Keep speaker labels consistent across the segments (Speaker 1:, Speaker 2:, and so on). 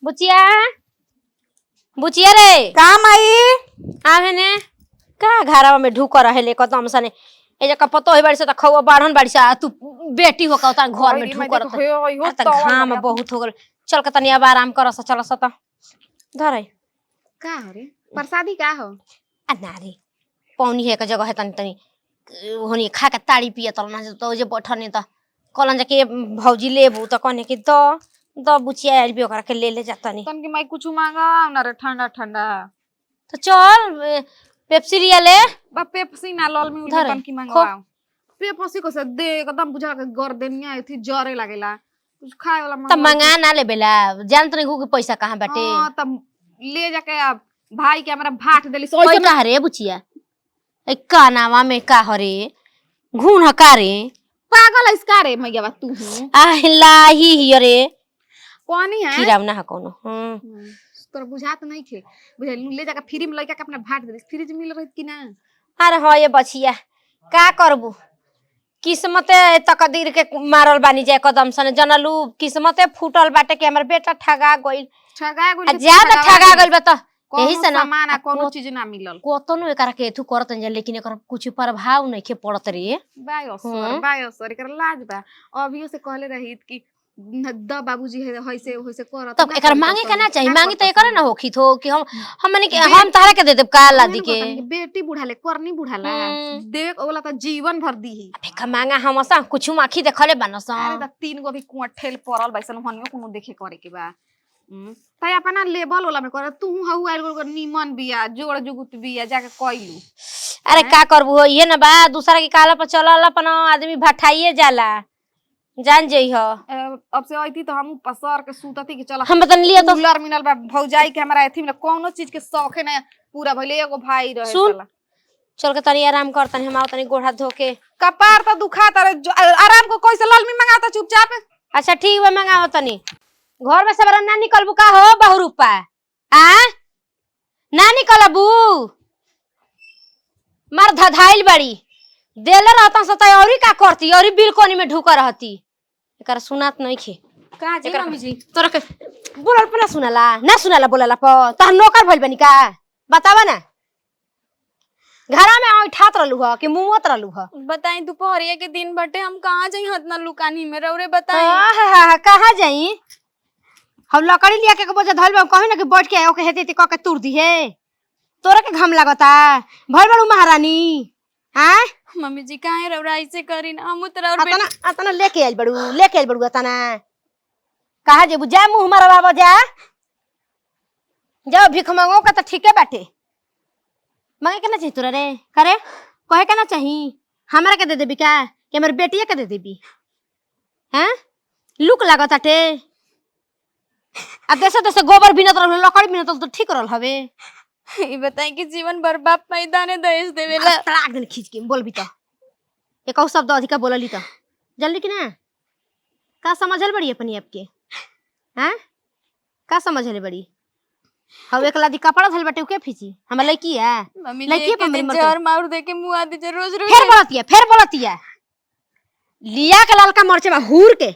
Speaker 1: बुचिया बुचिया रे
Speaker 2: काम आई
Speaker 1: आवे ने का घरवा में ढुक रहेले कदम सने ए जका पतो होई बाड़ी से त खौआ बाढ़न बाड़ी से तू बेटी हो का घर में ढुक रह त घाम बहुत हो गेल चल के तनी अब आराम कर स चल स त धरै
Speaker 2: का हो रे प्रसादी का हो
Speaker 1: आ नारी पौनी है का जगह है तनी तनी होनी खा के ताड़ी पिए तल ना तो जे बैठने त कलन जाके भौजी लेबू त कहने कि द बुचिया आइल भी ओकरा के ले जाता नहीं
Speaker 2: तन के मैं कुछ मांगा ना रे ठंडा ठंडा
Speaker 1: तो चल पेप्सी लिया ले
Speaker 2: बा पेप्सी ना लल में
Speaker 1: धरे,
Speaker 2: उधर तन की मांगा पेप्सी को से दे एकदम बुझा के गर्दनिया थी जरे लागेला कुछ खाए वाला
Speaker 1: त मंगा ना ले बेला जानत नहीं कि पैसा कहां बाटे
Speaker 2: हां तब ले जाके भाई के हमरा भाट देली
Speaker 1: कोई का रे बुचिया ए का नावा में का हरे घून हकारे
Speaker 2: पागल इसका रे मैया तू हूं
Speaker 1: लाही रे
Speaker 2: पानी है
Speaker 1: खिराव ना कोनो
Speaker 2: तोरा बुझात नहीं थे बुझे ले जाके फ्री में लइका के अपना भाट देली फ्री मिल रही कि ना
Speaker 1: अरे हां ये बचिया का करबू किस्मते तकदीर के मारल बानी जाए कदम सने जनलू किस्मते फूटल बाटे के हमर बेटा ठगा गइल ज्यादा ठगा गइल बा त यही से ना
Speaker 2: सामान कोनो चीज ना मिलल
Speaker 1: कोतनो एकरा के एथु करत जा लेकिन एकर कुछ प्रभाव नहीं के पड़त रे
Speaker 2: बायोसर एकर लाज बा अभियो से कहले रही कि द बाबूजी है होइसे होइसे करत
Speaker 1: तब एकर मांगे के ना चाहिए मांगे त एकर ना होखी थो कि हम माने कि हम तारा के दे देब का लादी के
Speaker 2: बेटी बुढ़ाले करनी बुढ़ाला देख ओला त जीवन भर दीही
Speaker 1: फेका मांगा हमसा कुछ आखी देखले बनस
Speaker 2: अरे त तीन गो भी कुआ ठेल परल बैसन हनियो कोनो देखे करे के बा तय अपना लेवल वाला में कर तू हउ आइल गो निमन बिया जोड़ जुगुत बिया जाके कइलू
Speaker 1: अरे का करबू हो ये ना बा दूसरा के काला पर चलल अपन आदमी भठाइए जाला जान जई हो
Speaker 2: अब से आईती तो हम पसर के सूतती के चला
Speaker 1: हम बतन लिया तो
Speaker 2: कूलर मिनल बा भौजाई के हमरा एथी में कोनो चीज के शौक है ना पूरा भइले एगो भाई रहे
Speaker 1: सुन चल के तनी आराम कर तनी हम आओ तनी गोड़ हाथ धो के
Speaker 2: कपार तो दुखा तारे आराम को कोई से लालमी मंगाता चुपचाप
Speaker 1: अच्छा ठीक बा मंगाओ तनी घर में सबरा ना निकलबू का हो बहुरूपा आ ना निकलबू मार धधाइल बड़ी देले रहता सता औरी का करती औरी बिलकोनी में ढुक रहती एकर सुनात नहीं खे
Speaker 2: का जी मम्मी जी
Speaker 1: तोरा के बोलल पर ना सुनाला बोलला प तहर नौकर भइल बनी का बतावा ना घरा में आई ठात रहलू ह कि मुंहत रहलू ह
Speaker 2: बताई दोपहरिया के दिन बटे हम कहां जाई हतना लुकानी में रौरे बताई
Speaker 1: कहां जाई हम लकड़ी लिया के बोझा धइल बा कहि ना कि बैठ के ओके हेती क के तुर दी है तोरा के घम लागता भइल बड़ू महारानी हां
Speaker 2: मम्मी जी काहे रौरा ऐसे करी ना हम तोरा और
Speaker 1: अतना लेके आइल बड़ू अतना कहा जेबू जा मुंह मारा बाबा जा भिख मांगो का त ठीके बाटे मांगे के ना चाहिए तोरा रे करे कहे के ना चाहिए हमरा के दे देबी का कि हमर बेटिया के दे देबी हैं लुक लागत आटे अब देसे गोबर बिनत रहल लकड़ी बिनत तो ठीक रहल हवे
Speaker 2: ई बताई कि जीवन बर्बाद मैदाने दहेज देवेला
Speaker 1: तड़ाक दिन खींच के बोलबी त एक शब्द अधिका बोलली त जल्दी कि ना का समझल बड़ी अपनी आपके हैं का समझले बड़ी हम एक लादी कपड़ा धल बटे के फीची हम लड़की है
Speaker 2: लड़की पे मेरी जहर मार दे के मुंह आदि रोज रोज
Speaker 1: फिर बोलतिया लिया के लाल का मरचे में हूर के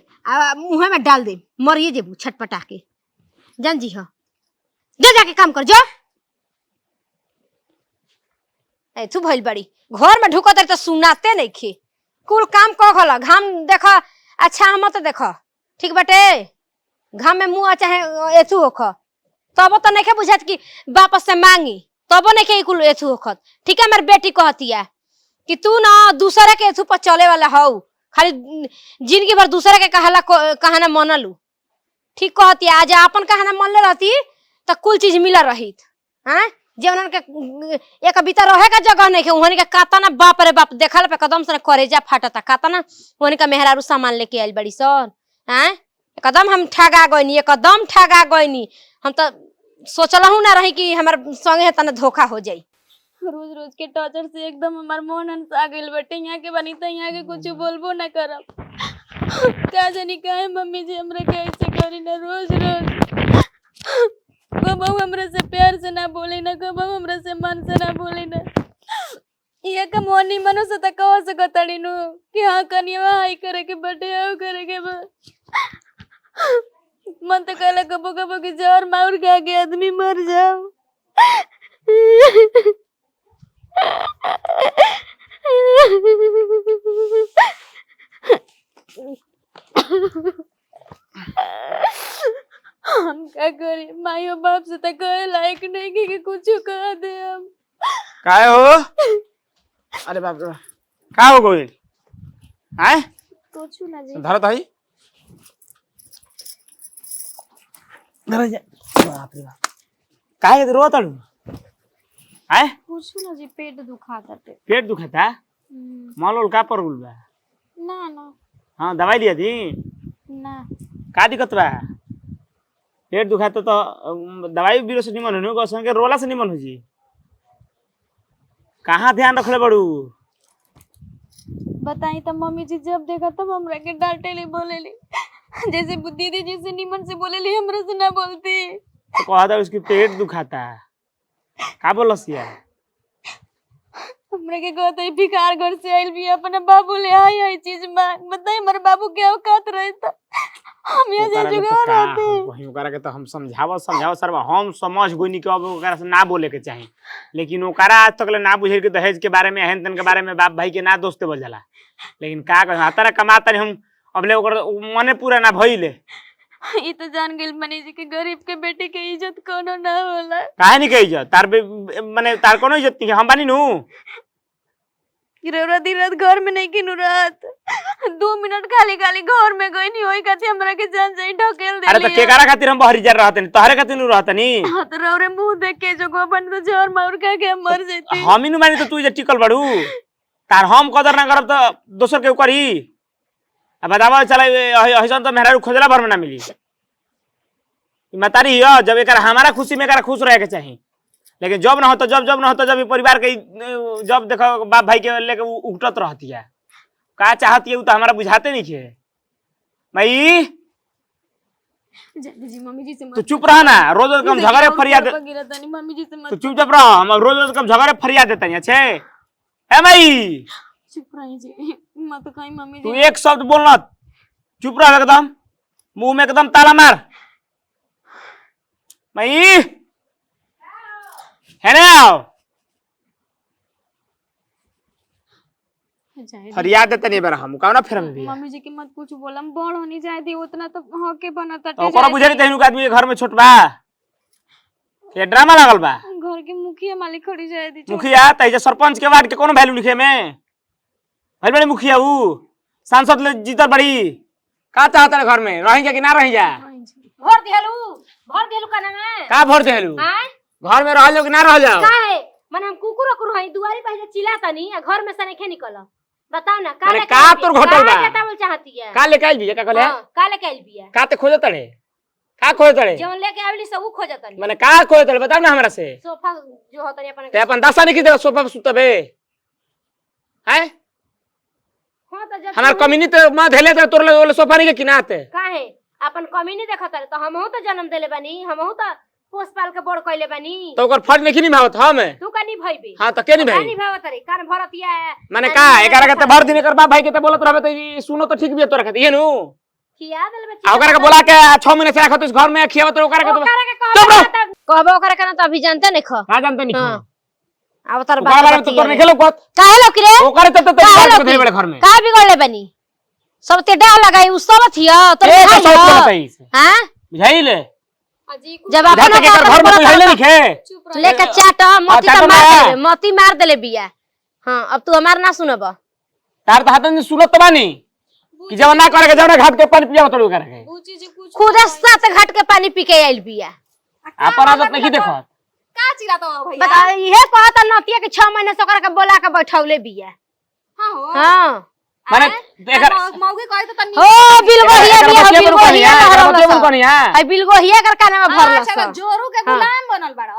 Speaker 1: मुंह में डाल दे मरिए जेबू छटपटा के जान जी हो दे जाके काम कर जो ए तू भइल बड़ी घर में ढुकत त सुनाते नहीं खे कुल काम क खल घाम देख अच्छा हम तो देख ठीक बाटे घाम में मुंह चाहे एथु होख तब तो नहीं बुझात कि वापस से मांगी तब नहीं के कुल एथु होखत ठीक है। मेरी बेटी कहतिया कि तू ना दूसरे के एथु पर चले वाला हौ खाली जिंदगी भर दूसरे के कहाना मनलू ठीक कहतिया आज अपन कहाना मनले रहती तो कुल चीज मिला रहित हैं जे उनन के एक भीतर रहे का जगह नहीं के उहनी के काता ना बाप रे बाप देखल पे कदम से करेजा फाटता काता ना उहनी का मेहरारू सामान लेके आइल बड़ी सर हैं एकदम हम ठगा गइनी एकदम ठगा गइनी हम तो सोचलहू ना रही कि हमार संगे तना धोखा हो जाई
Speaker 2: रोज रोज के टॉर्चर से एकदम हमार मन हंसा गइल बटे यहाँ के बनी त यहाँ के कुछ बोलबो ना करब का जानी काहे मम्मी जी हमरा के ऐसे करी ना रोज रोज कबहू हमरा से प्यार से ना बोले ना कबहू हमरा से मन से ना बोले ना ये का मोनी मनो से त कह सकतड़ी नु कि हां कनिया हाई करे के बटे आओ करे के बा मन तो कहला कबो कबो कि जहर मार खा के आदमी मर जाओ। हम क्या करें, माइयो बाप से तो कहे लायक नहीं कि कुछ कह दे हम।
Speaker 3: काय हो? अरे बाप रे, का हो गई? हैं?
Speaker 2: कुछ ना जी।
Speaker 3: धरो ताई। धरो जा। बाप रे बाप। काहे रो तड़ू? हैं?
Speaker 2: कुछ ना जी, पेट दुखाता थे।
Speaker 3: पेट दुखाता? मालूल का पर गुल बा?
Speaker 2: ना ना
Speaker 3: हाँ, दवाई लिया थी?
Speaker 2: ना।
Speaker 3: का दिक्कत बा? पेट दुखाता तो दवाई बीरो से निमन हो गो संगे रोला से निमन हो जी। कहाँ ध्यान रखले बड़ू?
Speaker 2: बताई तो मम्मी जी जब देखा तब हमरा के डांटे ले बोले ली, जैसे दीदी जैसे निमन से बोले ली हमरा से ना बोलती।
Speaker 3: तो कहा था उसकी पेट दुखाता है, का बोलस यार?
Speaker 2: हमरा के कहते है भिखार घर से आइल भी अपना बाबू ले आई है चीज मांग। बताई हमारे बाबू क्या औकात रहे था, हम यहाँ से जुगाड़ रहते।
Speaker 3: वही ओकरा के तो हम समझावत सर हम समझ गोनी के अब ओकरा से ना बोले के चाही, लेकिन ओकरा आज तक ले ना बुझे के दहेज के बारे में हेन तेन के बारे में बाप भाई के ना दोस्ते बोल जाला। लेकिन का कह हातारा कमाता हम अबले ओकर मने पूरा ना भइले।
Speaker 2: ये तो जान गेल मनी जी के गरीब के बेटे के इज्जत कोनो ना होला।
Speaker 3: काहे नहीं के इज्जत? तार माने तार कोनो इज्जत नहीं, हम बानी नु।
Speaker 2: रात रात घर में नहीं किनु रात 2 मिनट खाली खाली घर में गई नहीं होई खाती हमरा के जान जाई ढकेल दे।
Speaker 3: अरे तो केकरा खातिर हम बहरी जा रहत नहीं, तोहरे खातिर नु रहत नहीं।
Speaker 2: हां तो रौरे मुंह देख के जो गोबन तो जोर मार खा के मर जैती।
Speaker 3: हम ही नु मानी तो तू जे टिकल बड़ू, तार हम कदर ना करब तो दोसर के करी। अब बतावा चला हसन तो मेहरा खोजला भर में ना मिली। मतारी हो जब एकर हमारा खुशी में एकर खुश रहे के चाहिए, लेकिन जब ना हो तो जब ना हो तो जब परिवार के जब देखो बाप भाई के लेके उठत रहती है। का चाहती है वो तो हमारा बुझाते नहीं है। मई
Speaker 2: जी मम्मी जी से
Speaker 3: तो चुप रहा ना, रोज रोज कम झगड़े फरियाद।
Speaker 2: मम्मी जी से
Speaker 3: तो चुप रहो, हम रोज रोज कम झगड़े फरियाद देते हैं। अच्छे ए मई
Speaker 2: चुप रही जी, मत कहीं मम्मी
Speaker 3: तू
Speaker 2: जी।
Speaker 3: एक शब्द बोलना, चुप रहो एकदम, मुंह में एकदम ताला मार। मई है ना आओ फरियाद देते नहीं बेरा हम कावना फिर भी
Speaker 2: मम्मी जी के मत कुछ बोलम, बड़ होनी जाए दी उतना तो हके बनता
Speaker 3: तो ओकरा बुझे के तहनु आदमी के घर में छोट बा ये ड्रामा लागल बा।
Speaker 2: घर के मुखिया मालिक खड़ी जाए दी।
Speaker 3: मुखिया तैजे सरपंच के वार्ड के कोनो वैल्यू लिखे में भइल बड़ी मुखिया ऊ सांसद ले जीतल बड़ी। का चाहता घर में रही कि ना रही जा?
Speaker 1: भर देलू का ना
Speaker 3: का भर देलू?
Speaker 1: हां
Speaker 3: घर में रह लो कि ना रह जाओ?
Speaker 1: काहे माने हम कुकुर कुकुर हई दुआरी पे से चिल्लाता नहीं है, घर में से नहीं निकल। बताओ ना
Speaker 3: अरे का तोर घोटल बा?
Speaker 1: का बोल चाहती है?
Speaker 3: का लेके आइल बिया? का कहले
Speaker 1: का लेके आइल बिया?
Speaker 3: का ते खोजत तड़े? का खोजत तड़े?
Speaker 1: जवन लेके आइली सब उ खोजत नहीं।
Speaker 3: माने का खोजत तड़े बताओ ना हमरा से।
Speaker 1: सोफा जो होतनी अपन
Speaker 3: ते अपन दशा नहीं की दे सोफा पे सुतबे हैं?
Speaker 1: हां तो जब
Speaker 3: हमार कम्युनिटी तो मां धेले त तोर ले सोफा नहीं के किनाते
Speaker 1: काहे अपन कमी नहीं देखत तो हमहू तो जन्म देले बानी, हमहू तो पोस पाल के बड़ कइले बानी।
Speaker 3: तो ओकर फर्ज नहीं भावत हम
Speaker 1: तू का नहीं भइबे?
Speaker 3: हां तो के नहीं भाई?
Speaker 1: नहीं भावत रे कान भरतिया
Speaker 3: माने का 11 के त भर दिन कर बाप भाई के त बोलत रहबे त ई सुनो तो ठीक भी तोरा खातिर ये नु
Speaker 1: खिया देले बच्चा
Speaker 3: ओकरा के बोला के 6 महीने से रखत इस घर में खियावत ओकरा के
Speaker 1: कहबो ओकरा के ना तो अभी जानते नहीं ख
Speaker 3: का जानते नहीं
Speaker 1: हां अब तर
Speaker 3: बात बारे में तो तोर नहीं खेलो कत
Speaker 1: काहे लोग रे
Speaker 3: ओकरा त तेरे घर में घर में
Speaker 1: का बिगड़ले बनी सब ते डाल लगाई उ सब थिया तो
Speaker 3: हां बुझाइले
Speaker 1: जब अपन
Speaker 3: घर में कोई हइले लिखे
Speaker 1: लेके चाटा मोती मार देले बिया। हां अब तू हमार ना सुनब
Speaker 3: तार त हाथ में सुनत बानी कि जब ना करे के जब ना घाट के पानी पियावत तोड़ करे
Speaker 1: खुद साथ घाट के पानी पी के आइल बिया।
Speaker 3: अपन आदत नहीं देखत
Speaker 4: का चिल्लाता हो भैया?
Speaker 1: बता इहे कहत नतिया के 6 महीने से ओकरा के बोला के बैठौले बिया।
Speaker 4: हां हो
Speaker 1: हां
Speaker 3: माने एकर
Speaker 4: मौगी कहे तो तनी
Speaker 1: हो बिलगोहिया बिया बिलगोहिया
Speaker 3: बतिया कोनिया
Speaker 1: आई बिलगोहिया कर काने में भरला
Speaker 4: अच्छा जोरू के गुलाम बनल बाड़ो।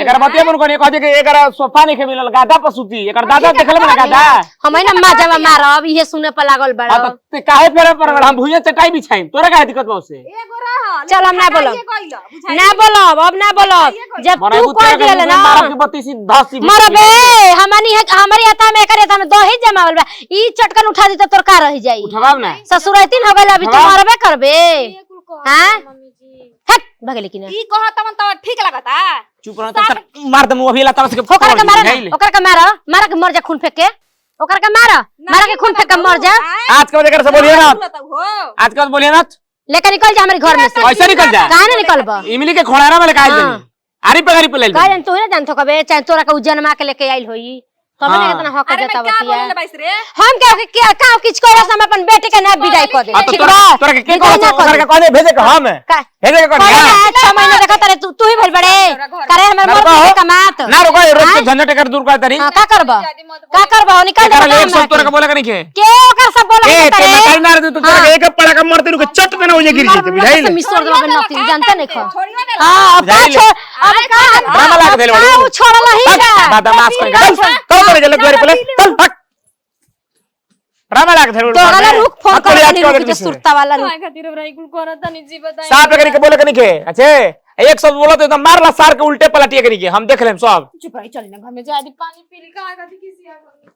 Speaker 3: एकर बतिया कोनिया कह दे एकर सोफा नहीं के मिलल गादा पर सुती एकर दादा देखले ना गादा
Speaker 1: हम ना माजवा मारब इहे सुने पर लागल बड़ा।
Speaker 3: हां त काहे फेरे पर हम भुइया चटाई बिछाई तोरा काहे दिक्कत बा से?
Speaker 4: एगो रह
Speaker 1: चल हम ना बोलब ना बोलब अब ना बोलब जब तू कह देले ना मरबे हमारी आता में करे त दही जमावल बा ई चटकन उठा दी त तोर का रह जाई
Speaker 3: उठवाब ना
Speaker 1: ससुरैतिन हो गइल अभी तू मरबे करबे। हाँ?
Speaker 2: मम्मी जी
Speaker 1: हट भागे लेकिन
Speaker 4: ई कहत मन तो ठीक लगता।
Speaker 3: चुप रह तब मार दम अभी ला तरह से
Speaker 1: ओकरा के मारा ना, ओकरा के मारा के मर जा खून फेंक के, ओकरा के मारा के खून फेंक के मर जा।
Speaker 3: आज के बाद एकरा से बोलिए ना, आज के बाद बोलिए ना,
Speaker 1: लेकर निकल जा हमारे घर में से।
Speaker 3: ऐसे निकल जा।
Speaker 1: काहे ना निकलबा?
Speaker 3: इमली के खोड़ारा में काहे
Speaker 1: हाँ।
Speaker 3: देनी आरी पे ले
Speaker 1: का जान तू ही ना जानतो कबे चाहे तोरा का उज्जैन मा के लेके आइल होई तब ना कितना हक
Speaker 4: अरे
Speaker 1: देता
Speaker 4: मैं क्या बोले
Speaker 1: बतिया।
Speaker 4: बाइस रे?
Speaker 1: हम क्या का किछ कहला से हम अपन बेटे के ना विदाई कर दे।
Speaker 3: तो
Speaker 1: ठीक
Speaker 3: तोरा
Speaker 1: बा?
Speaker 3: तोरा के
Speaker 1: विदाई ना
Speaker 3: ओकरा
Speaker 1: कर
Speaker 3: के
Speaker 1: दे।
Speaker 3: कहने भेजे के हम
Speaker 1: का-
Speaker 3: भेजे के कहने
Speaker 1: कहले
Speaker 3: हां।
Speaker 1: ना 6 महीना देखा तारे तू ही भइल बड़े करे हमर
Speaker 3: ना
Speaker 1: मर
Speaker 3: रुको।
Speaker 1: के कमात
Speaker 3: ना रुको रोज
Speaker 1: हाँ?
Speaker 3: के झंझट कर दूर कर तरी
Speaker 1: हां का करबा निकल
Speaker 3: एकरा ले एक
Speaker 1: दे
Speaker 3: सब तोरा के बोले के नहीं के
Speaker 1: के ओकर सब बोला
Speaker 3: ए
Speaker 1: करे
Speaker 3: ते काई मार दे तू तोरा के एक पड़ा का मरते रुके चट देना हो जे गिर जेते बुझाइल।
Speaker 1: मिसोर दबा के नती जानते नहीं खा।
Speaker 4: छोड़ियो ना।
Speaker 1: हां अब
Speaker 3: जाइल।
Speaker 1: छोड़ अब का
Speaker 3: ड्रामा लाग देले बड़ी।
Speaker 1: उ छोड़ला ही ना
Speaker 3: बदमाश कर चल करे जल्दी द्वारे पे चल भाग ड्रामा लाग धरे
Speaker 1: तोरा रुक फोन कर नहीं रुक जो सुरता वाला रुक।
Speaker 2: काय खातिर हमरा कुल करत नहीं जी बताई
Speaker 3: साफ करके बोले के नहीं के अच्छे एक शब्द बोला तो एकदम मारला सार के उल्टे पलटिए के नहीं के हम देख लेम सब।
Speaker 2: चुप रही चल ना घर में जा दी पानी पी ली काय खातिर किसी आ गई